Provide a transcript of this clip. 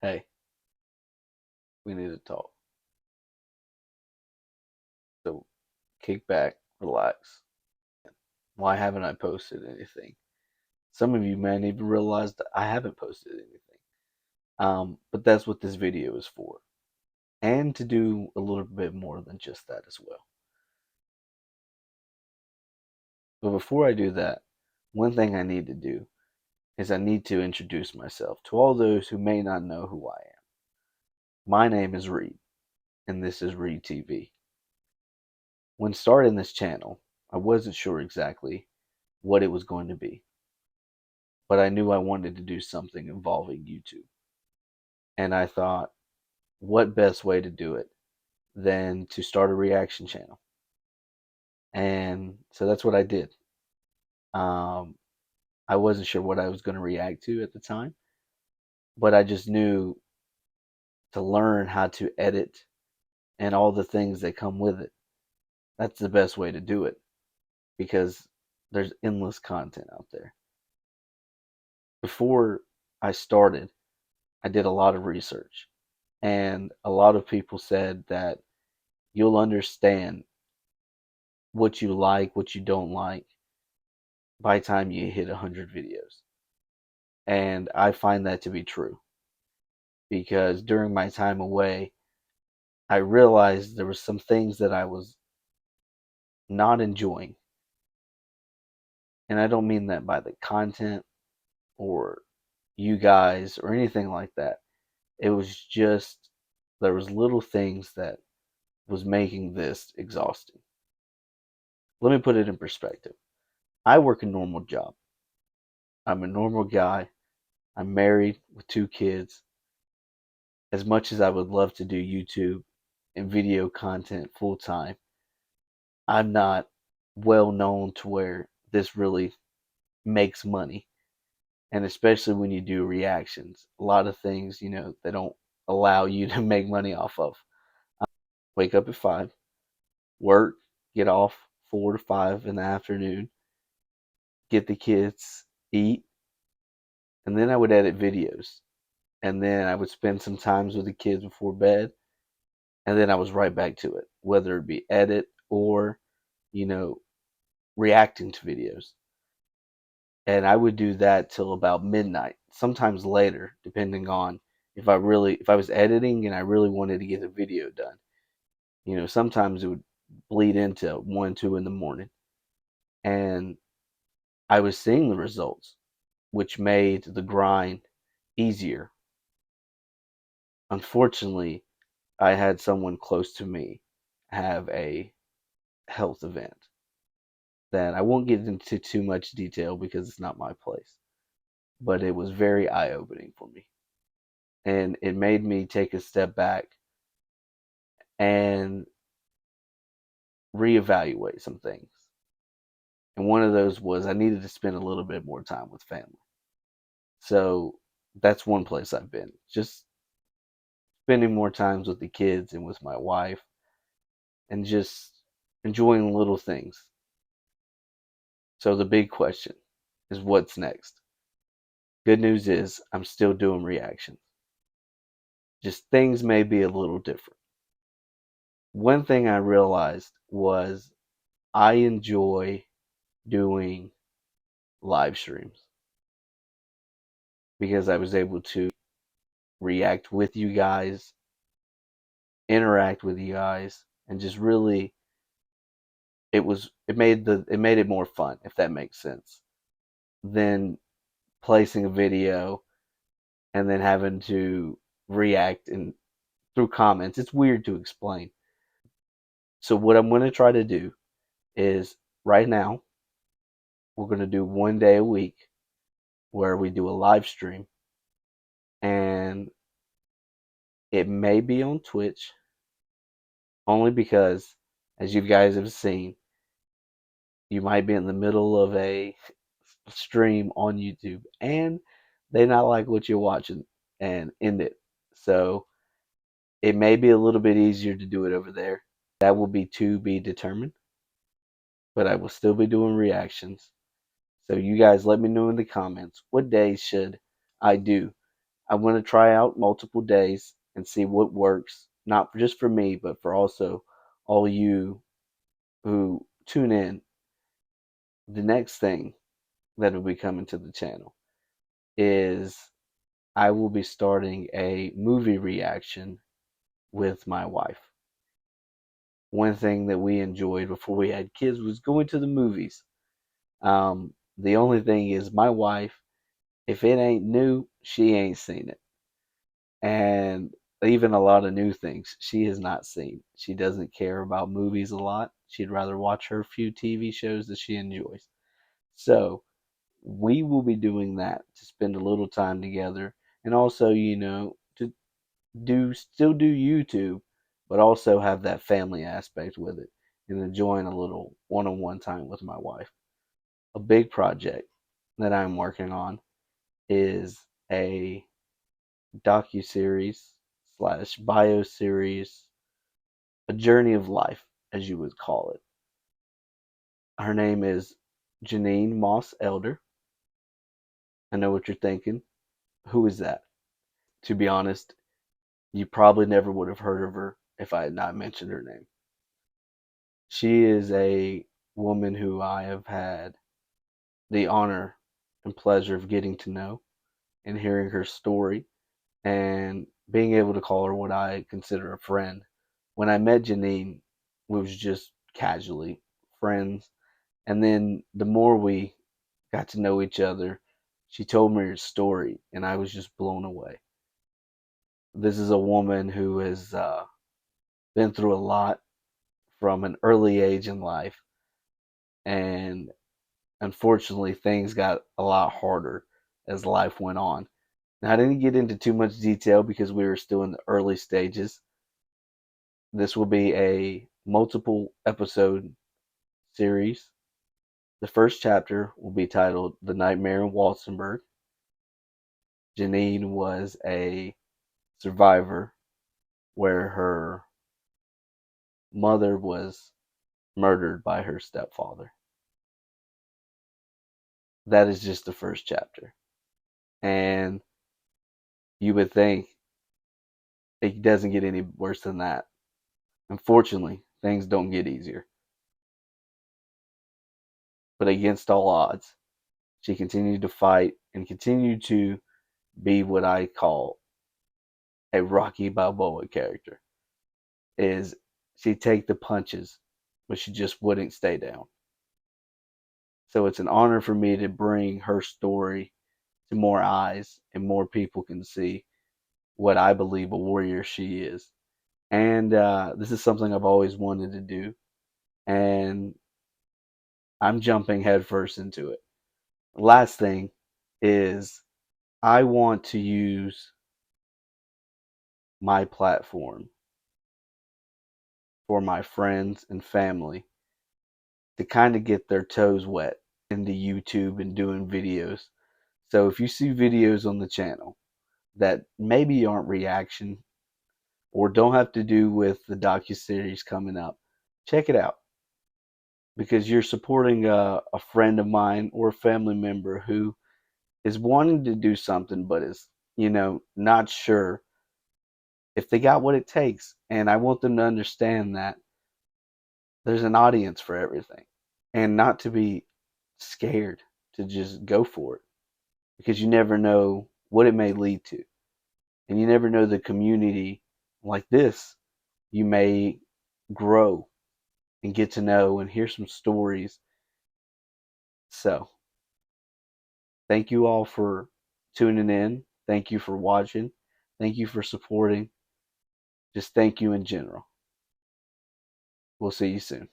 Hey, we need to talk. So kick back, relax. Why haven't I posted anything? Some of you may not even realize that I haven't posted anything. But that's what this video is for. And to do a little bit more than just that as well. But before I do that, one thing I need to do is I need to introduce myself to all those who may not know who I am. My name is Reed, and this is Reed TV. When starting this channel, I wasn't sure exactly what it was going to be, but I knew I wanted to do something involving YouTube. And I thought, what best way to do it than to start a reaction channel? And so that's what I did. Um, I wasn't sure what I was going to react to at the time, but I just knew to learn how to edit and all the things that come with it. That's the best way to do it because there's endless content out there. Before I started, I did a lot of research, and a lot of people said that you'll understand what you like, what you don't like by the time you hit 100 videos. And I find that to be true because during my time away, I realized there were some things that I was not enjoying. And I don't mean that by the content or you guys or anything like that. It was just there was little things that was making this exhausting. Let me put it in perspective. I work a normal job. I'm a normal guy. I'm married with two kids. As much as I would love to do YouTube and video content full time, I'm not well known to where this really makes money. And especially when you do reactions, a lot of things, they don't allow you to make money off of. Wake up at 5, work, get off 4 to 5 in the afternoon, get the kids, eat, and then I would edit videos. And then I would spend some times with the kids before bed, and then I was right back to it, whether it be edit or, you know, reacting to videos. And I would do that till about midnight, sometimes later, depending on if I was editing and I really wanted to get a video done. Sometimes it would bleed into 1, 2 in the morning. And I was seeing the results, which made the grind easier. Unfortunately, I had someone close to me have a health event that I won't get into too much detail because it's not my place, but it was very eye opening for me. And it made me take a step back and reevaluate some things. And one of those was I needed to spend a little bit more time with family. So that's one place I've been. Just spending more times with the kids and with my wife and just enjoying little things. So the big question is what's next? Good news is I'm still doing reactions. Just things may be a little different. One thing I realized was I enjoy doing live streams because I was able to react with you guys, interact with you guys, and just really it made it more fun, if that makes sense, than placing a video and then having to react and through comments. It's weird to explain. So what I'm going to try to do is right now we're going to do 1 day a week where we do a live stream, and it may be on Twitch only because, as you guys have seen, you might be in the middle of a stream on YouTube and they not like what you're watching and end it. So it may be a little bit easier to do it over there. That will be to be determined, but I will still be doing reactions. So you guys let me know in the comments what days should I do. I'm going to try out multiple days and see what works, not just for me, but for also all you who tune in. The next thing that will be coming to the channel is I will be starting a movie reaction with my wife. One thing that we enjoyed before we had kids was going to the movies. The only thing is, my wife, if it ain't new, she ain't seen it. And even a lot of new things she has not seen. She doesn't care about movies a lot. She'd rather watch her few TV shows that she enjoys. So we will be doing that to spend a little time together, and also, to do YouTube, but also have that family aspect with it and enjoying a little one-on-one time with my wife. A big project that I'm working on is a docu-series slash bio series, a journey of life, as you would call it. Her name is Janine Moss Elder. I know what you're thinking. Who is that? To be honest, you probably never would have heard of her if I had not mentioned her name. She is a woman who I have had the honor and pleasure of getting to know and hearing her story and being able to call her what I consider a friend. When I met Janine, we was just casually friends, and then the more we got to know each other, she told me her story, and I was just blown away. This is a woman who has been through a lot from an early age in life, and unfortunately, things got a lot harder as life went on. Now, I didn't get into too much detail because we were still in the early stages. This will be a multiple episode series. The first chapter will be titled The Nightmare in Walsenburg. Janine was a survivor where her mother was murdered by her stepfather. That is just the first chapter. And you would think it doesn't get any worse than that. Unfortunately, things don't get easier. But against all odds, she continued to fight and continued to be what I call a Rocky Balboa character. Is she'd take the punches, but she just wouldn't stay down. So it's an honor for me to bring her story to more eyes and more people can see what I believe a warrior she is. And this is something I've always wanted to do, and I'm jumping headfirst into it. Last thing is, I want to use my platform for my friends and family to kind of get their toes wet into YouTube and doing videos. So if you see videos on the channel that maybe aren't reaction or don't have to do with the docu-series coming up, check it out, because you're supporting a friend of mine or a family member who is wanting to do something but is, not sure if they got what it takes. And I want them to understand that there's an audience for everything, and not to be scared to just go for it, because you never know what it may lead to. And you never know, the community like this, you may grow and get to know and hear some stories. So, thank you all for tuning in. Thank you for watching. Thank you for supporting. Just thank you in general. We'll see you soon.